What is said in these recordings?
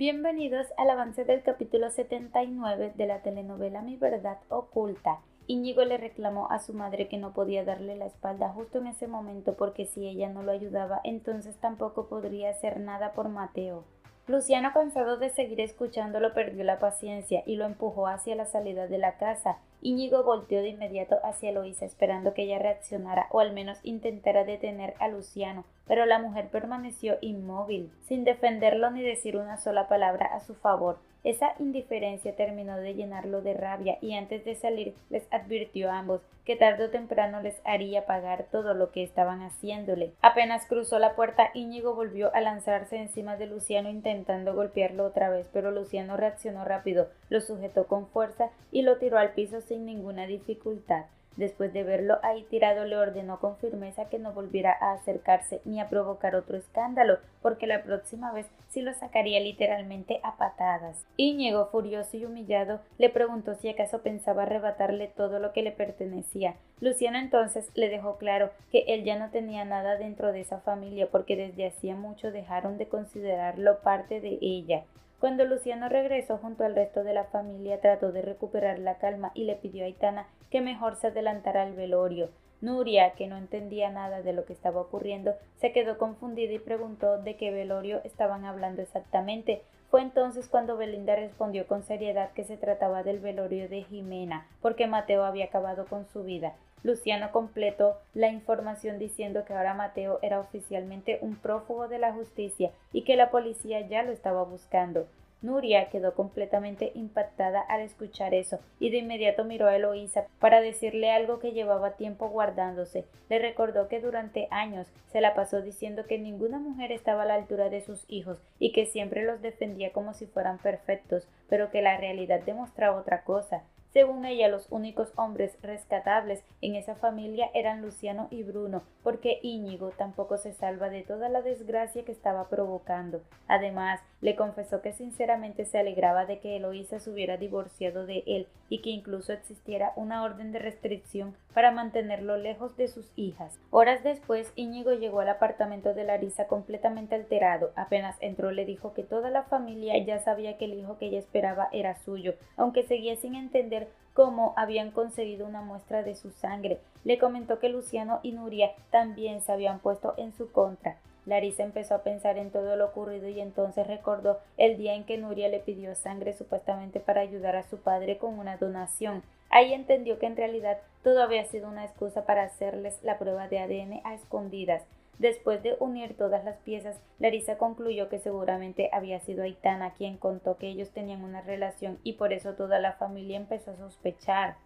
Bienvenidos al avance del capítulo 79 de la telenovela Mi Verdad Oculta. Íñigo le reclamó a su madre que no podía darle la espalda justo en ese momento porque si ella no lo ayudaba, entonces tampoco podría hacer nada por Mateo. Luciano, cansado de seguir escuchándolo, perdió la paciencia y lo empujó hacia la salida de la casa. Íñigo volteó de inmediato hacia Eloísa esperando que ella reaccionara o al menos intentara detener a Luciano, pero la mujer permaneció inmóvil, sin defenderlo ni decir una sola palabra a su favor. Esa indiferencia terminó de llenarlo de rabia y antes de salir les advirtió a ambos que tarde o temprano les haría pagar todo lo que estaban haciéndole. Apenas cruzó la puerta, Íñigo volvió a lanzarse encima de Luciano intentando golpearlo otra vez, pero Luciano reaccionó rápido, lo sujetó con fuerza y lo tiró al piso sin ninguna dificultad. Después de verlo ahí tirado, le ordenó con firmeza que no volviera a acercarse ni a provocar otro escándalo, porque la próxima vez sí lo sacaría literalmente a patadas. Íñigo, furioso y humillado, le preguntó si acaso pensaba arrebatarle todo lo que le pertenecía. Luciano entonces le dejó claro que él ya no tenía nada dentro de esa familia porque desde hacía mucho dejaron de considerarlo parte de ella. Cuando Luciano regresó junto al resto de la familia, trató de recuperar la calma y le pidió a Aitana que mejor se adelantara al velorio. Nuria, que no entendía nada de lo que estaba ocurriendo, se quedó confundida y preguntó de qué velorio estaban hablando exactamente. Fue entonces cuando Belinda respondió con seriedad que se trataba del velorio de Jimena, porque Mateo había acabado con su vida. Luciano completó la información diciendo que ahora Mateo era oficialmente un prófugo de la justicia y que la policía ya lo estaba buscando. Nuria quedó completamente impactada al escuchar eso y de inmediato miró a Eloísa para decirle algo que llevaba tiempo guardándose. Le recordó que durante años se la pasó diciendo que ninguna mujer estaba a la altura de sus hijos y que siempre los defendía como si fueran perfectos, pero que la realidad demostraba otra cosa. Según ella, los únicos hombres rescatables en esa familia eran Luciano y Bruno, porque Íñigo tampoco se salva de toda la desgracia que estaba provocando. Además, le confesó que sinceramente se alegraba de que Eloísa se hubiera divorciado de él y que incluso existiera una orden de restricción para mantenerlo lejos de sus hijas. Horas después, Íñigo llegó al apartamento de Larisa completamente alterado. Apenas entró le dijo que toda la familia ya sabía que el hijo que ella esperaba era suyo, aunque seguía sin entender cómo habían conseguido una muestra de su sangre. Le comentó que Luciano y Nuria también se habían puesto en su contra. Larisa empezó a pensar en todo lo ocurrido y entonces recordó el día en que Nuria le pidió sangre supuestamente para ayudar a su padre con una donación. Ahí entendió que en realidad todo había sido una excusa para hacerles la prueba de ADN a escondidas. Después de unir todas las piezas, Larisa concluyó que seguramente había sido Aitana quien contó que ellos tenían una relación y por eso toda la familia empezó a sospechar.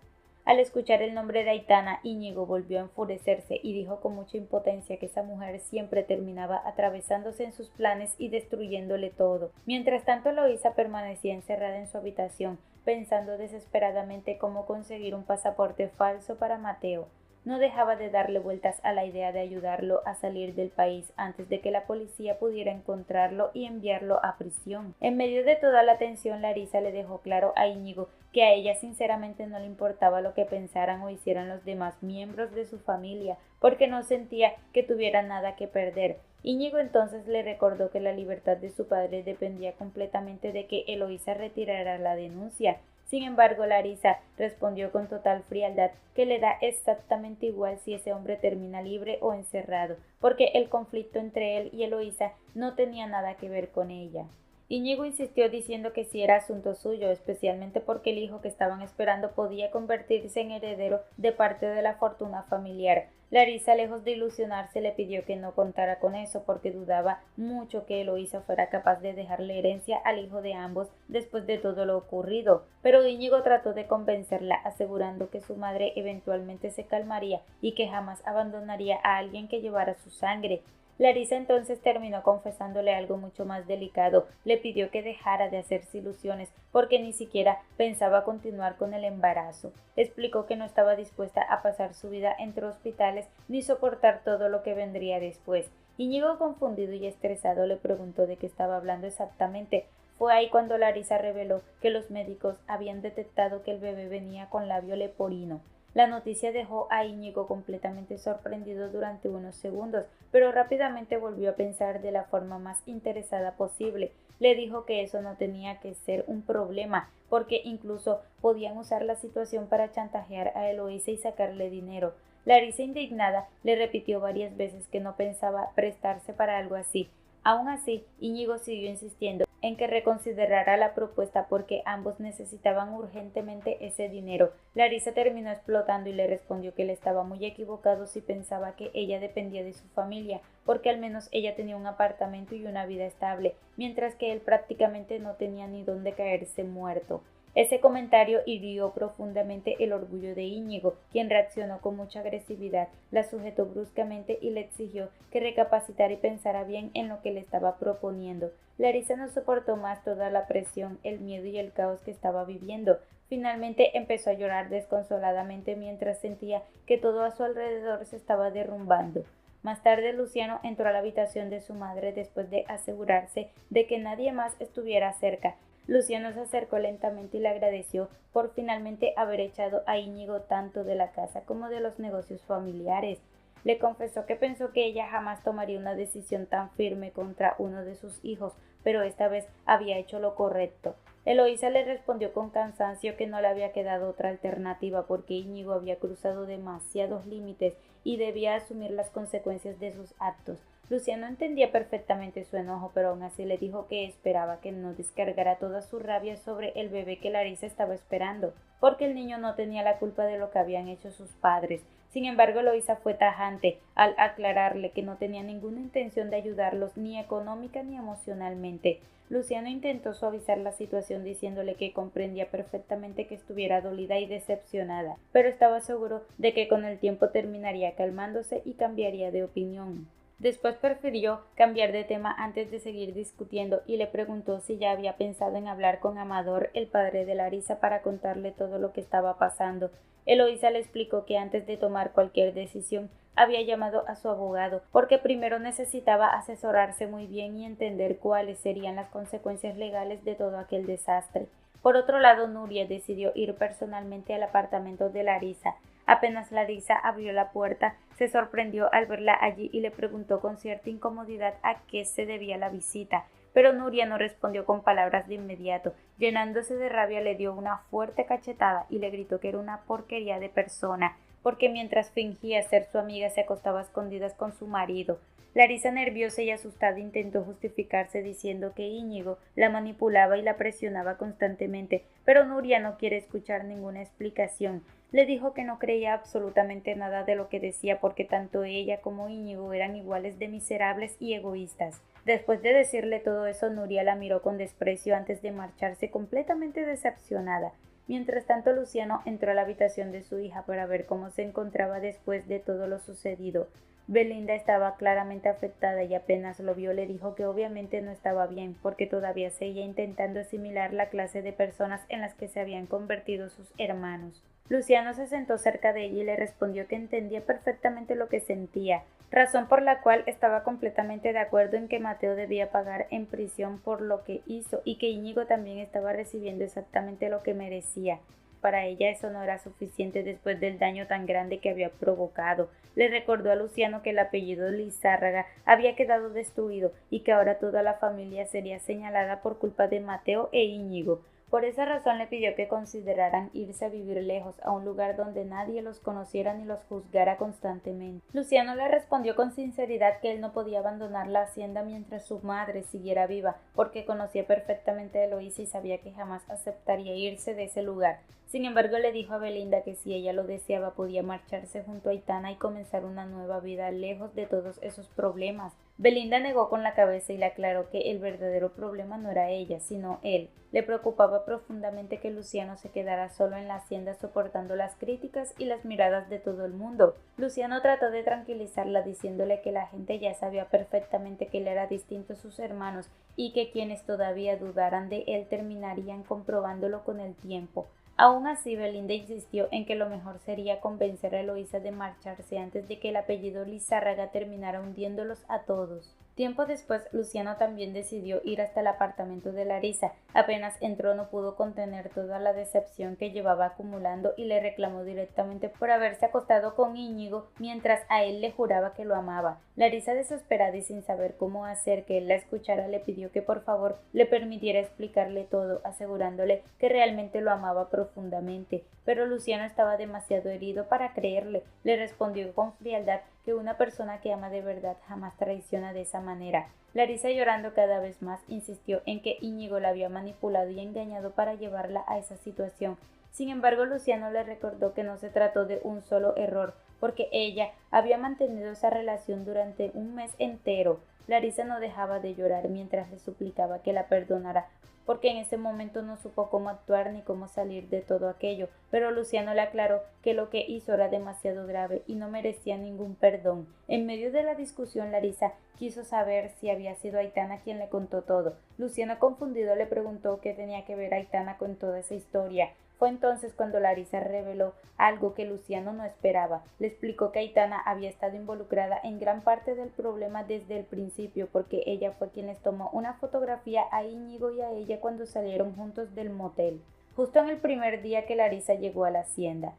Al escuchar el nombre de Aitana, Íñigo volvió a enfurecerse y dijo con mucha impotencia que esa mujer siempre terminaba atravesándose en sus planes y destruyéndole todo. Mientras tanto, Eloísa permanecía encerrada en su habitación, pensando desesperadamente cómo conseguir un pasaporte falso para Mateo. No dejaba de darle vueltas a la idea de ayudarlo a salir del país antes de que la policía pudiera encontrarlo y enviarlo a prisión. En medio de toda la tensión, Larisa le dejó claro a Íñigo que a ella sinceramente no le importaba lo que pensaran o hicieran los demás miembros de su familia, porque no sentía que tuviera nada que perder. Íñigo entonces le recordó que la libertad de su padre dependía completamente de que Eloísa retirara la denuncia. Sin embargo, Larisa respondió con total frialdad que le da exactamente igual si ese hombre termina libre o encerrado, porque el conflicto entre él y Eloísa no tenía nada que ver con ella. Íñigo insistió diciendo que sí era asunto suyo, especialmente porque el hijo que estaban esperando podía convertirse en heredero de parte de la fortuna familiar. Larisa, lejos de ilusionarse, le pidió que no contara con eso porque dudaba mucho que Eloísa fuera capaz de dejarle herencia al hijo de ambos después de todo lo ocurrido. Pero Íñigo trató de convencerla, asegurando que su madre eventualmente se calmaría y que jamás abandonaría a alguien que llevara su sangre. Larisa entonces terminó confesándole algo mucho más delicado. Le pidió que dejara de hacerse ilusiones porque ni siquiera pensaba continuar con el embarazo. Explicó que no estaba dispuesta a pasar su vida entre hospitales ni soportar todo lo que vendría después. Íñigo, confundido y estresado, le preguntó de qué estaba hablando exactamente. Fue ahí cuando Larisa reveló que los médicos habían detectado que el bebé venía con labio leporino. La noticia dejó a Íñigo completamente sorprendido durante unos segundos, pero rápidamente volvió a pensar de la forma más interesada posible. Le dijo que eso no tenía que ser un problema, porque incluso podían usar la situación para chantajear a Eloísa y sacarle dinero. Larisa, indignada, le repitió varias veces que no pensaba prestarse para algo así. Aún así, Íñigo siguió insistiendo en que reconsiderara la propuesta porque ambos necesitaban urgentemente ese dinero. Larisa terminó explotando y le respondió que él estaba muy equivocado si pensaba que ella dependía de su familia, porque al menos ella tenía un apartamento y una vida estable, mientras que él prácticamente no tenía ni dónde caerse muerto. Ese comentario hirió profundamente el orgullo de Íñigo, quien reaccionó con mucha agresividad, la sujetó bruscamente y le exigió que recapacitara y pensara bien en lo que le estaba proponiendo. Larisa no soportó más toda la presión, el miedo y el caos que estaba viviendo. Finalmente empezó a llorar desconsoladamente mientras sentía que todo a su alrededor se estaba derrumbando. Más tarde Luciano entró a la habitación de su madre después de asegurarse de que nadie más estuviera cerca. Luciano se acercó lentamente y le agradeció por finalmente haber echado a Íñigo tanto de la casa como de los negocios familiares. Le confesó que pensó que ella jamás tomaría una decisión tan firme contra uno de sus hijos, pero esta vez había hecho lo correcto. Eloísa le respondió con cansancio que no le había quedado otra alternativa porque Íñigo había cruzado demasiados límites y debía asumir las consecuencias de sus actos. Luciano entendía perfectamente su enojo, pero aún así le dijo que esperaba que no descargara toda su rabia sobre el bebé que Larisa estaba esperando, porque el niño no tenía la culpa de lo que habían hecho sus padres. Sin embargo, Eloísa fue tajante al aclararle que no tenía ninguna intención de ayudarlos ni económica ni emocionalmente. Luciano intentó suavizar la situación diciéndole que comprendía perfectamente que estuviera dolida y decepcionada, pero estaba seguro de que con el tiempo terminaría calmándose y cambiaría de opinión. Después prefirió cambiar de tema antes de seguir discutiendo y le preguntó si ya había pensado en hablar con Amador, el padre de Larisa, para contarle todo lo que estaba pasando. Eloísa le explicó que antes de tomar cualquier decisión había llamado a su abogado, porque primero necesitaba asesorarse muy bien y entender cuáles serían las consecuencias legales de todo aquel desastre. Por otro lado, Nuria decidió ir personalmente al apartamento de Larisa. Apenas Larisa abrió la puerta, se sorprendió al verla allí y le preguntó con cierta incomodidad a qué se debía la visita, pero Nuria no respondió con palabras de inmediato. Llenándose de rabia le dio una fuerte cachetada y le gritó que era una porquería de persona, porque mientras fingía ser su amiga se acostaba a escondidas con su marido. Larisa, nerviosa y asustada, intentó justificarse diciendo que Íñigo la manipulaba y la presionaba constantemente, pero Nuria no quiere escuchar ninguna explicación. Le dijo que no creía absolutamente nada de lo que decía porque tanto ella como Íñigo eran iguales de miserables y egoístas. Después de decirle todo eso, Nuria la miró con desprecio antes de marcharse completamente decepcionada. Mientras tanto, Luciano entró a la habitación de su hija para ver cómo se encontraba después de todo lo sucedido. Belinda estaba claramente afectada y apenas lo vio le dijo que obviamente no estaba bien, porque todavía seguía intentando asimilar la clase de personas en las que se habían convertido sus hermanos. Luciano se sentó cerca de ella y le respondió que entendía perfectamente lo que sentía, razón por la cual estaba completamente de acuerdo en que Mateo debía pagar en prisión por lo que hizo y que Íñigo también estaba recibiendo exactamente lo que merecía. Para ella eso no era suficiente después del daño tan grande que había provocado. Le recordó a Luciano que el apellido Lizárraga había quedado destruido y que ahora toda la familia sería señalada por culpa de Mateo e Íñigo. Por esa razón le pidió que consideraran irse a vivir lejos, a un lugar donde nadie los conociera ni los juzgara constantemente. Luciano le respondió con sinceridad que él no podía abandonar la hacienda mientras su madre siguiera viva, porque conocía perfectamente a Eloísa y sabía que jamás aceptaría irse de ese lugar. Sin embargo, le dijo a Belinda que si ella lo deseaba podía marcharse junto a Aitana y comenzar una nueva vida lejos de todos esos problemas. Belinda negó con la cabeza y le aclaró que el verdadero problema no era ella, sino él. Le preocupaba profundamente que Luciano se quedara solo en la hacienda soportando las críticas y las miradas de todo el mundo. Luciano trató de tranquilizarla diciéndole que la gente ya sabía perfectamente que él era distinto a sus hermanos y que quienes todavía dudaran de él terminarían comprobándolo con el tiempo. Aún así, Belinda insistió en que lo mejor sería convencer a Eloísa de marcharse antes de que el apellido Lizárraga terminara hundiéndolos a todos. Tiempo después, Luciano también decidió ir hasta el apartamento de Larisa. Apenas entró no pudo contener toda la decepción que llevaba acumulando y le reclamó directamente por haberse acostado con Íñigo mientras a él le juraba que lo amaba. Larisa, desesperada y sin saber cómo hacer que él la escuchara, le pidió que por favor le permitiera explicarle todo, asegurándole que realmente lo amaba profundamente. Pero Luciano estaba demasiado herido para creerle. Le respondió con frialdad que una persona que ama de verdad jamás traiciona de esa manera. Larisa, llorando cada vez más, insistió en que Íñigo la había manipulado y engañado para llevarla a esa situación. Sin embargo, Luciano le recordó que no se trató de un solo error, porque ella había mantenido esa relación durante un mes entero. Larisa no dejaba de llorar mientras le suplicaba que la perdonara, porque en ese momento no supo cómo actuar ni cómo salir de todo aquello, pero Luciano le aclaró que lo que hizo era demasiado grave y no merecía ningún perdón. En medio de la discusión, Larisa quiso saber si había sido Aitana quien le contó todo. Luciano, confundido, le preguntó qué tenía que ver Aitana con toda esa historia. Fue entonces cuando Larisa reveló algo que Luciano no esperaba. Le explicó que Aitana había estado involucrada en gran parte del problema desde el principio, porque ella fue quien les tomó una fotografía a Íñigo y a ella cuando salieron juntos del motel, justo en el primer día que Larisa llegó a la hacienda.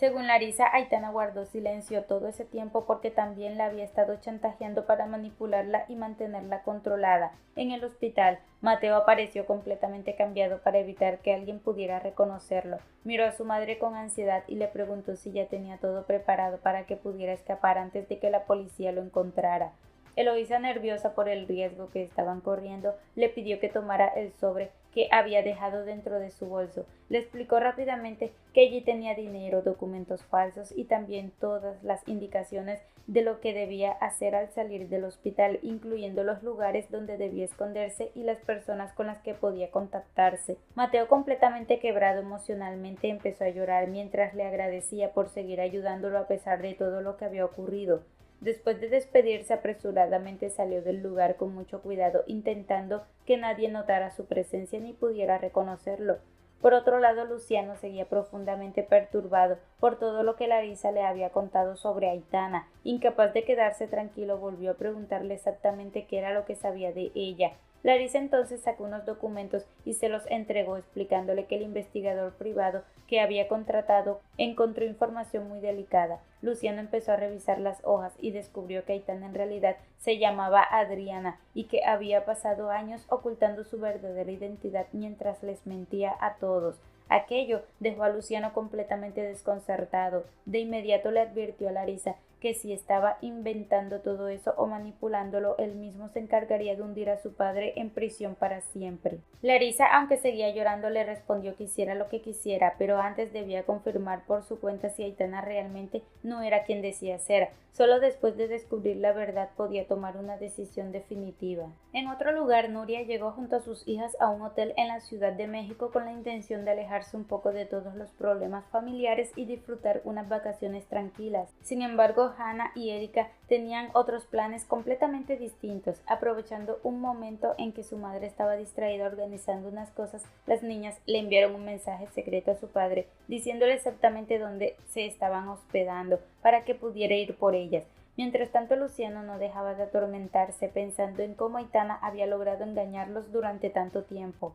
Según Larisa, Aitana guardó silencio todo ese tiempo porque también la había estado chantajeando para manipularla y mantenerla controlada. En el hospital, Mateo apareció completamente cambiado para evitar que alguien pudiera reconocerlo. Miró a su madre con ansiedad y le preguntó si ya tenía todo preparado para que pudiera escapar antes de que la policía lo encontrara. Eloísa, nerviosa por el riesgo que estaban corriendo, le pidió que tomara el sobre que había dejado dentro de su bolso. Le explicó rápidamente que allí tenía dinero, documentos falsos y también todas las indicaciones de lo que debía hacer al salir del hospital, incluyendo los lugares donde debía esconderse y las personas con las que podía contactarse. Mateo, completamente quebrado emocionalmente, empezó a llorar mientras le agradecía por seguir ayudándolo a pesar de todo lo que había ocurrido. Después de despedirse apresuradamente, salió del lugar con mucho cuidado, intentando que nadie notara su presencia ni pudiera reconocerlo. Por otro lado, Luciano seguía profundamente perturbado por todo lo que Larisa le había contado sobre Aitana. Incapaz de quedarse tranquilo, volvió a preguntarle exactamente qué era lo que sabía de ella. Larisa entonces sacó unos documentos y se los entregó, explicándole que el investigador privado que había contratado encontró información muy delicada. Luciano empezó a revisar las hojas y descubrió que Aitana en realidad se llamaba Adriana y que había pasado años ocultando su verdadera identidad mientras les mentía a todos. Aquello dejó a Luciano completamente desconcertado. De inmediato le advirtió a Larisa que si estaba inventando todo eso o manipulándolo, él mismo se encargaría de hundir a su padre en prisión para siempre. Larisa, aunque seguía llorando, le respondió que hiciera lo que quisiera, pero antes debía confirmar por su cuenta si Aitana realmente no era quien decía ser. Solo después de descubrir la verdad podía tomar una decisión definitiva. En otro lugar, Nuria llegó junto a sus hijas a un hotel en la Ciudad de México con la intención de alejarse un poco de todos los problemas familiares y disfrutar unas vacaciones tranquilas. Sin embargo, Hannah y Erika tenían otros planes completamente distintos. Aprovechando un momento en que su madre estaba distraída organizando unas cosas, las niñas le enviaron un mensaje secreto a su padre diciéndole exactamente dónde se estaban hospedando para que pudiera ir por ellas. Mientras tanto, Luciano no dejaba de atormentarse pensando en cómo Aitana había logrado engañarlos durante tanto tiempo.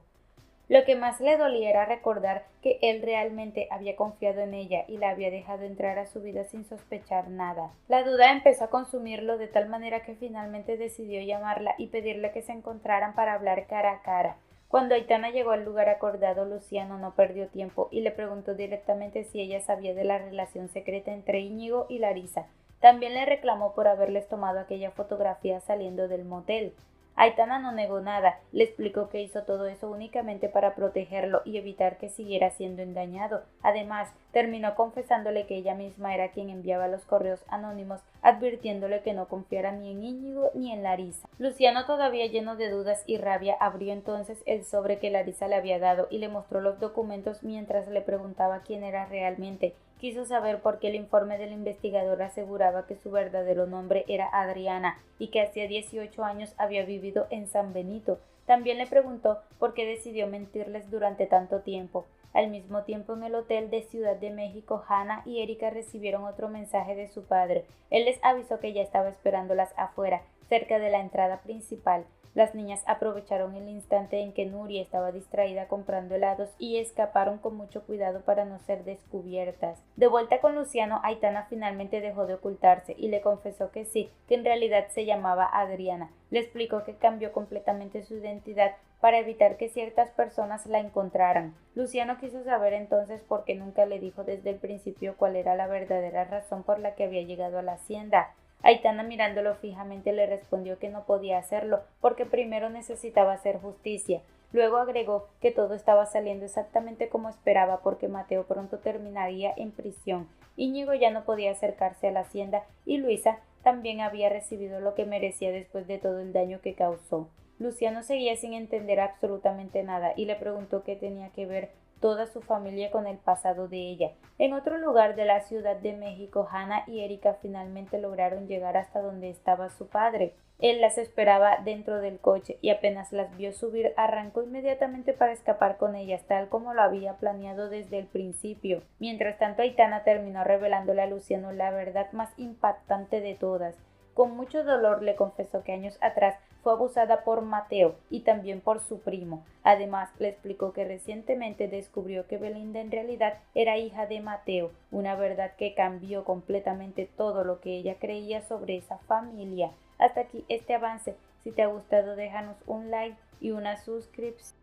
Lo que más le dolía era recordar que él realmente había confiado en ella y la había dejado entrar a su vida sin sospechar nada. La duda empezó a consumirlo de tal manera que finalmente decidió llamarla y pedirle que se encontraran para hablar cara a cara. Cuando Aitana llegó al lugar acordado, Luciano no perdió tiempo y le preguntó directamente si ella sabía de la relación secreta entre Íñigo y Larisa. También le reclamó por haberles tomado aquella fotografía saliendo del motel. Aitana no negó nada, le explicó que hizo todo eso únicamente para protegerlo y evitar que siguiera siendo engañado. Además, terminó confesándole que ella misma era quien enviaba los correos anónimos, advirtiéndole que no confiara ni en Íñigo ni en Larisa. Luciano, todavía lleno de dudas y rabia, abrió entonces el sobre que Larisa le había dado y le mostró los documentos mientras le preguntaba quién era realmente. Quiso saber por qué el informe del investigador aseguraba que su verdadero nombre era Adriana y que hacía 18 años había vivido en San Benito. También le preguntó por qué decidió mentirles durante tanto tiempo. Al mismo tiempo, en el hotel de Ciudad de México, Hannah y Erika recibieron otro mensaje de su padre. Él les avisó que ya estaba esperándolas afuera. cerca de la entrada principal. Las niñas aprovecharon el instante en que Nuria estaba distraída comprando helados y escaparon con mucho cuidado para no ser descubiertas. De vuelta con Luciano, Aitana finalmente dejó de ocultarse y le confesó que sí, que en realidad se llamaba Adriana. Le explicó que cambió completamente su identidad para evitar que ciertas personas la encontraran. Luciano quiso saber entonces por qué nunca le dijo desde el principio cuál era la verdadera razón por la que había llegado a la hacienda. Aitana, mirándolo fijamente, le respondió que no podía hacerlo porque primero necesitaba hacer justicia. Luego agregó que todo estaba saliendo exactamente como esperaba porque Mateo pronto terminaría en prisión. Íñigo ya no podía acercarse a la hacienda y Luisa también había recibido lo que merecía después de todo el daño que causó. Luciano seguía sin entender absolutamente nada y le preguntó qué tenía que ver toda su familia con el pasado de ella. En otro lugar de la Ciudad de México, Hannah y Erika finalmente lograron llegar hasta donde estaba su padre. Él las esperaba dentro del coche y apenas las vio subir arrancó inmediatamente para escapar con ellas, tal como lo había planeado desde el principio. Mientras tanto, Aitana terminó revelándole a Luciano la verdad más impactante de todas. Con mucho dolor le confesó que años atrás fue abusada por Mateo y también por su primo. Además, le explicó que recientemente descubrió que Belinda en realidad era hija de Mateo, una verdad que cambió completamente todo lo que ella creía sobre esa familia. Hasta aquí este avance. Si te ha gustado, déjanos un like y una suscripción.